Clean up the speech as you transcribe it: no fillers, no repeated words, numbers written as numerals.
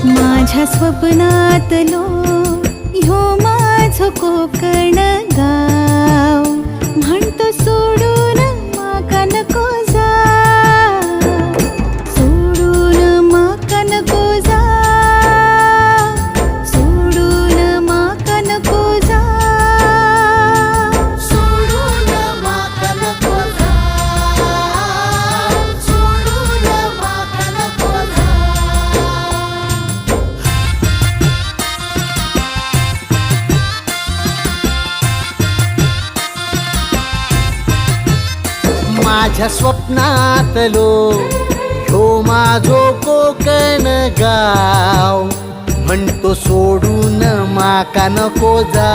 माझ्या स्वप्नातलो ह्यो माझो कोकण गाव, म्हणतो सोडून माका नको जा, सोडून माका नको जा, सोडून माका नको जा, सोडून माका नको जा, सोडून माका नको जा. माझ्या स्वप्नातलो ह्यो माझो कोकण गाव, म्हणतो सोडून माका नको जा.